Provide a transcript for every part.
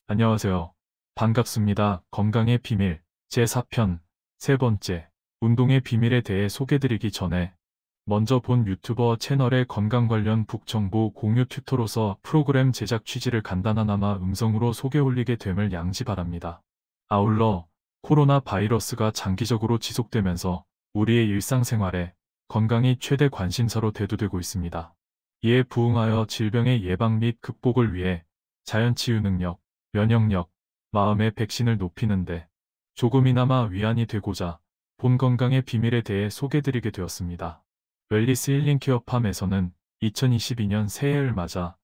안녕하세요. 반갑습니다. 건강의 비밀 제4편 세 번째 운동의 비밀에 대해 소개드리기 전에 먼저 본 유튜버 채널의 건강 관련 북정보 공유 튜터로서 프로그램 제작 취지를 간단하나마 음성으로 소개 올리게 됨을 양지 바랍니다. 아울러 코로나 바이러스가 장기적으로 지속되면서 우리의 일상생활에 건강이 최대 관심사로 대두되고 있습니다. 이에 부응하여 질병의 예방 및 극복을 위해 자연치유 능력, 면역력, 마음의 백신을 높이는데 조금이나마 위안이 되고자 본 건강의 비밀에 대해 소개드리게 되었습니다. 웰리스 힐링케어팜에서는 2022년 새해를 맞아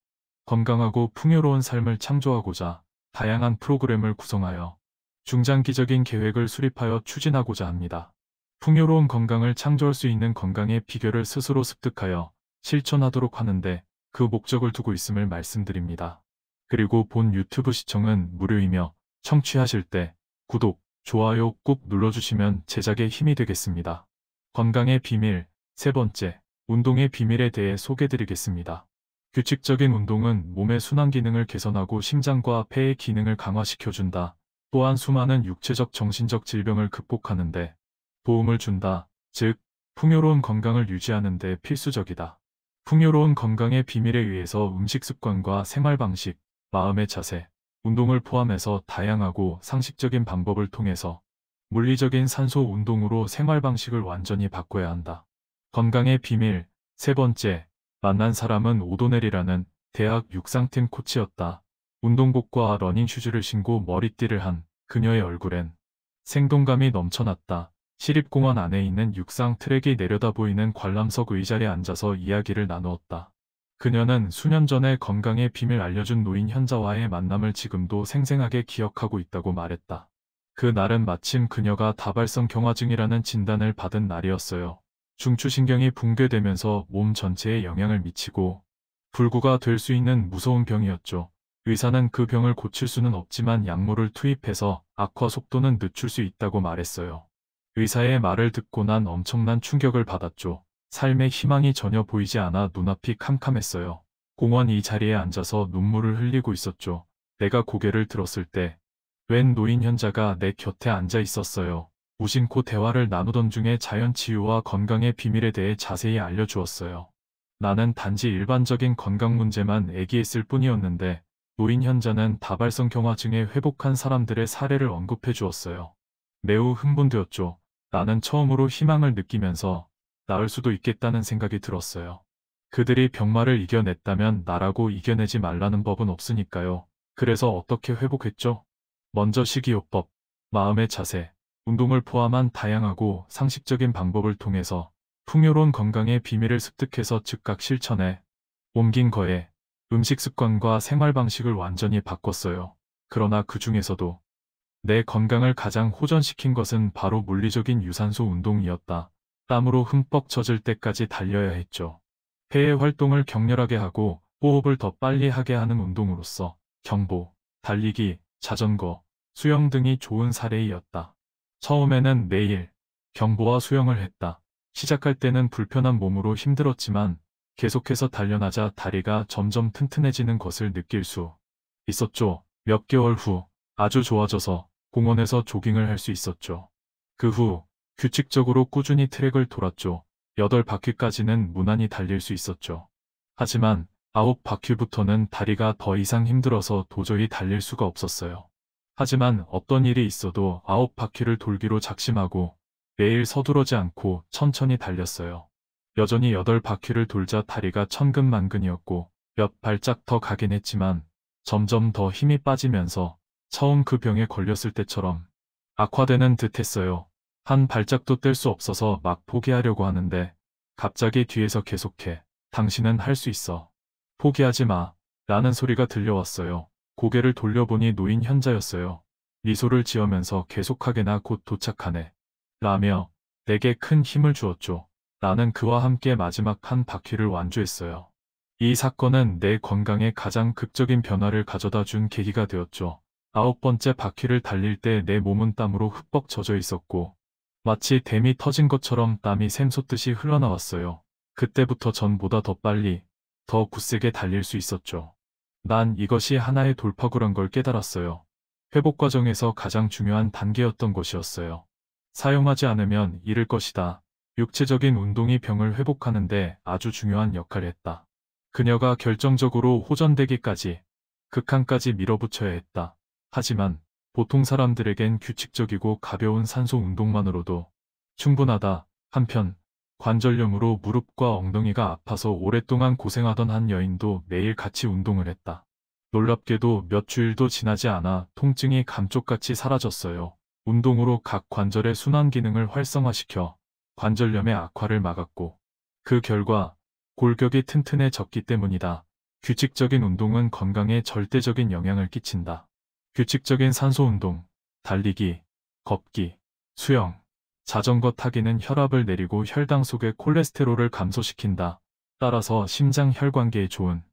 건강하고 풍요로운 삶을 창조하고자 다양한 프로그램을 구성하여 중장기적인 계획을 수립하여 추진하고자 합니다. 풍요로운 건강을 창조할 수 있는 건강의 비결을 스스로 습득하여 실천하도록 하는데 그 목적을 두고 있음을 말씀드립니다. 그리고 본 유튜브 시청은 무료이며 청취하실 때 구독, 좋아요 꾹 눌러주시면 제작에 힘이 되겠습니다. 건강의 비밀 세 번째, 운동의 비밀에 대해 소개드리겠습니다. 규칙적인 운동은 몸의 순환 기능을 개선하고 심장과 폐의 기능을 강화시켜준다. 또한 수많은 육체적 정신적 질병을 극복하는 데 도움을 준다. 즉, 풍요로운 건강을 유지하는 데 필수적이다. 풍요로운 건강의 비밀에 의해서 음식 습관과 생활 방식, 마음의 자세, 운동을 포함해서 다양하고 상식적인 방법을 통해서 물리적인 산소 운동으로 생활 방식을 완전히 바꿔야 한다. 건강의 비밀 세 번째, 만난 사람은 오도넬이라는 대학 육상팀 코치였다. 운동복과 러닝 슈즈를 신고 머리띠를 한 그녀의 얼굴엔 생동감이 넘쳐났다. 시립공원 안에 있는 육상 트랙이 내려다 보이는 관람석 의자리에 앉아서 이야기를 나누었다. 그녀는 수년 전에 건강의 비밀 알려준 노인 현자와의 만남을 지금도 생생하게 기억하고 있다고 말했다. 그 날은 마침 그녀가 다발성 경화증이라는 진단을 받은 날이었어요. 중추신경이 붕괴되면서 몸 전체에 영향을 미치고 불구가 될 수 있는 무서운 병이었죠. 의사는 그 병을 고칠 수는 없지만 약물을 투입해서 악화 속도는 늦출 수 있다고 말했어요. 의사의 말을 듣고 난 엄청난 충격을 받았죠. 삶의 희망이 전혀 보이지 않아 눈앞이 캄캄했어요. 공원 이 자리에 앉아서 눈물을 흘리고 있었죠. 내가 고개를 들었을 때 웬 노인 현자가 내 곁에 앉아 있었어요. 무심코 대화를 나누던 중에 자연치유와 건강의 비밀에 대해 자세히 알려주었어요. 나는 단지 일반적인 건강 문제만 얘기했을 뿐이었는데 노인 현자는 다발성 경화증에 회복한 사람들의 사례를 언급해 주었어요. 매우 흥분되었죠. 나는 처음으로 희망을 느끼면서 나을 수도 있겠다는 생각이 들었어요. 그들이 병마를 이겨냈다면 나라고 이겨내지 말라는 법은 없으니까요. 그래서 어떻게 회복했죠? 먼저 식이요법, 마음의 자세, 운동을 포함한 다양하고 상식적인 방법을 통해서 풍요로운 건강의 비밀을 습득해서 즉각 실천해 옮긴 거에 음식 습관과 생활 방식을 완전히 바꿨어요. 그러나 그 중에서도 내 건강을 가장 호전시킨 것은 바로 물리적인 유산소 운동이었다. 땀으로 흠뻑 젖을 때까지 달려야 했죠. 폐의 활동을 격렬하게 하고 호흡을 더 빨리 하게 하는 운동으로서 경보, 달리기, 자전거, 수영 등이 좋은 사례이었다. 처음에는 매일 경보와 수영을 했다. 시작할 때는 불편한 몸으로 힘들었지만 계속해서 단련하자 다리가 점점 튼튼해지는 것을 느낄 수 있었죠. 몇 개월 후 아주 좋아져서 공원에서 조깅을 할 수 있었죠. 그 후 규칙적으로 꾸준히 트랙을 돌았죠. 8바퀴까지는 무난히 달릴 수 있었죠. 하지만 9바퀴부터는 다리가 더 이상 힘들어서 도저히 달릴 수가 없었어요. 하지만 어떤 일이 있어도 9바퀴를 돌기로 작심하고 매일 서두르지 않고 천천히 달렸어요. 여전히 8바퀴를 돌자 다리가 천근만근이었고 몇 발짝 더 가긴 했지만 점점 더 힘이 빠지면서 처음 그 병에 걸렸을 때처럼 악화되는 듯 했어요. 한 발짝도 뗄 수 없어서 막 포기하려고 하는데 갑자기 뒤에서 계속해. 당신은 할 수 있어. 포기하지 마. 라는 소리가 들려왔어요. 고개를 돌려보니 노인 현자였어요. 미소를 지으면서 계속하게나 곧 도착하네. 라며 내게 큰 힘을 주었죠. 나는 그와 함께 마지막 한 바퀴를 완주했어요. 이 사건은 내 건강에 가장 극적인 변화를 가져다 준 계기가 되었죠. 9번째 바퀴를 달릴 때 내 몸은 땀으로 흠뻑 젖어 있었고 마치 댐이 터진 것처럼 땀이 샘솟듯이 흘러나왔어요. 그때부터 전보다 더 빨리, 더 굳세게 달릴 수 있었죠. 난 이것이 하나의 돌파구란 걸 깨달았어요. 회복 과정에서 가장 중요한 단계였던 것이었어요. 사용하지 않으면 잃을 것이다. 육체적인 운동이 병을 회복하는데 아주 중요한 역할을 했다. 그녀가 결정적으로 호전되기까지 극한까지 밀어붙여야 했다. 하지만 보통 사람들에겐 규칙적이고 가벼운 산소 운동만으로도 충분하다. 한편 관절염으로 무릎과 엉덩이가 아파서 오랫동안 고생하던 한 여인도 매일 같이 운동을 했다. 놀랍게도 몇 주일도 지나지 않아 통증이 감쪽같이 사라졌어요. 운동으로 각 관절의 순환 기능을 활성화시켜 관절염의 악화를 막았고 그 결과 골격이 튼튼해졌기 때문이다. 규칙적인 운동은 건강에 절대적인 영향을 끼친다. 규칙적인 산소 운동, 달리기, 걷기, 수영, 자전거 타기는 혈압을 내리고 혈당 속의 콜레스테롤을 감소시킨다. 따라서 심장 혈관계에 좋은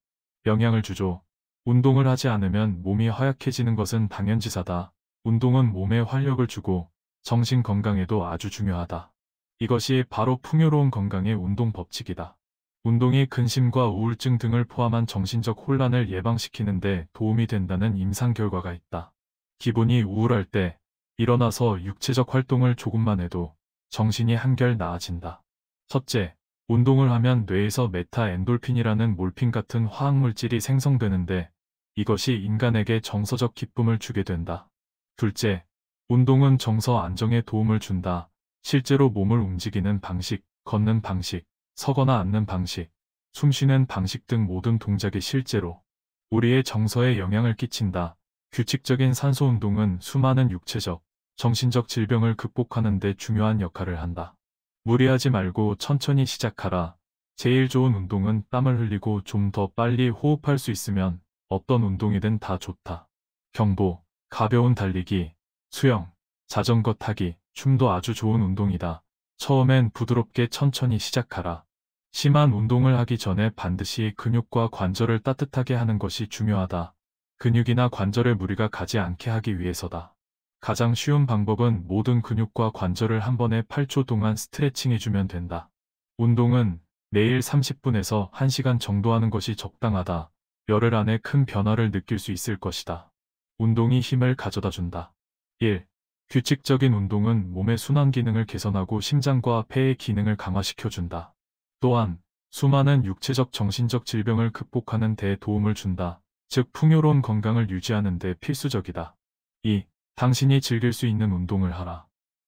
영향을 주죠. 운동을 하지 않으면 몸이 허약해지는 것은 당연지사다. 운동은 몸에 활력을 주고 정신 건강에도 아주 중요하다. 이것이 바로 풍요로운 건강의 운동 법칙이다. 운동이 근심과 우울증 등을 포함한 정신적 혼란을 예방시키는 데 도움이 된다는 임상 결과가 있다. 기분이 우울할 때 일어나서 육체적 활동을 조금만 해도 정신이 한결 나아진다. 첫째, 운동을 하면 뇌에서 메타엔돌핀이라는 몰핀 같은 화학물질이 생성되는데 이것이 인간에게 정서적 기쁨을 주게 된다. 둘째, 운동은 정서 안정에 도움을 준다. 실제로 몸을 움직이는 방식, 걷는 방식, 서거나 앉는 방식, 숨쉬는 방식 등 모든 동작이 실제로 우리의 정서에 영향을 끼친다. 규칙적인 산소 운동은 수많은 육체적, 정신적 질병을 극복하는 데 중요한 역할을 한다. 무리하지 말고 천천히 시작하라. 제일 좋은 운동은 땀을 흘리고 좀 더 빨리 호흡할 수 있으면 어떤 운동이든 다 좋다. 경보, 가벼운 달리기, 수영, 자전거 타기, 춤도 아주 좋은 운동이다. 처음엔 부드럽게 천천히 시작하라. 심한 운동을 하기 전에 반드시 근육과 관절을 따뜻하게 하는 것이 중요하다. 근육이나 관절에 무리가 가지 않게 하기 위해서다. 가장 쉬운 방법은 모든 근육과 관절을 한 번에 8초 동안 스트레칭해주면 된다. 운동은 매일 30분에서 1시간 정도 하는 것이 적당하다. 열흘 안에 큰 변화를 느낄 수 있을 것이다. 운동이 힘을 가져다 준다. 1. 규칙적인 운동은 몸의 순환 기능을 개선하고 심장과 폐의 기능을 강화시켜준다. 또한 수많은 육체적 정신적 질병을 극복하는 데 도움을 준다. 즉 풍요로운 건강을 유지하는 데 필수적이다. 2. 당신이 즐길 수 있는 운동을 하라.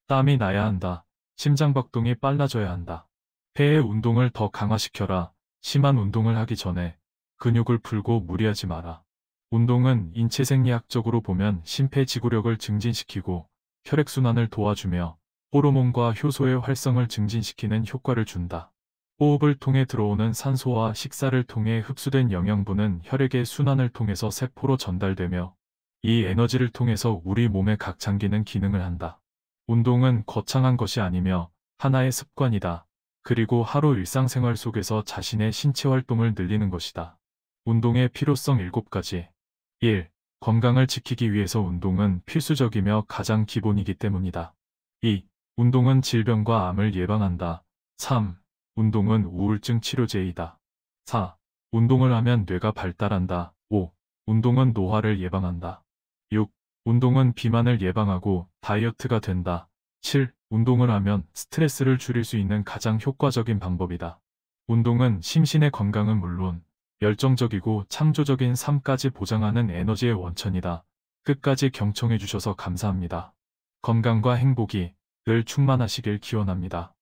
땀이 나야 한다. 심장박동이 빨라져야 한다. 폐의 운동을 더 강화시켜라. 심한 운동을 하기 전에 근육을 풀고 무리하지 마라. 운동은 인체 생리학적으로 보면 심폐지구력을 증진시키고 혈액순환을 도와주며 호르몬과 효소의 활성을 증진시키는 효과를 준다. 호흡을 통해 들어오는 산소와 식사를 통해 흡수된 영양분은 혈액의 순환을 통해서 세포로 전달되며 이 에너지를 통해서 우리 몸의 각 장기는 기능을 한다. 운동은 거창한 것이 아니며 하나의 습관이다. 그리고 하루 일상생활 속에서 자신의 신체 활동을 늘리는 것이다. 운동의 필요성 7가지. 1. 건강을 지키기 위해서 운동은 필수적이며 가장 기본이기 때문이다. 2. 운동은 질병과 암을 예방한다. 3. 운동은 우울증 치료제이다. 4. 운동을 하면 뇌가 발달한다. 5. 운동은 노화를 예방한다. 6. 운동은 비만을 예방하고 다이어트가 된다. 7. 운동을 하면 스트레스를 줄일 수 있는 가장 효과적인 방법이다. 운동은 심신의 건강은 물론 열정적이고 창조적인 삶까지 보장하는 에너지의 원천이다. 끝까지 경청해 주셔서 감사합니다. 건강과 행복이 늘 충만하시길 기원합니다.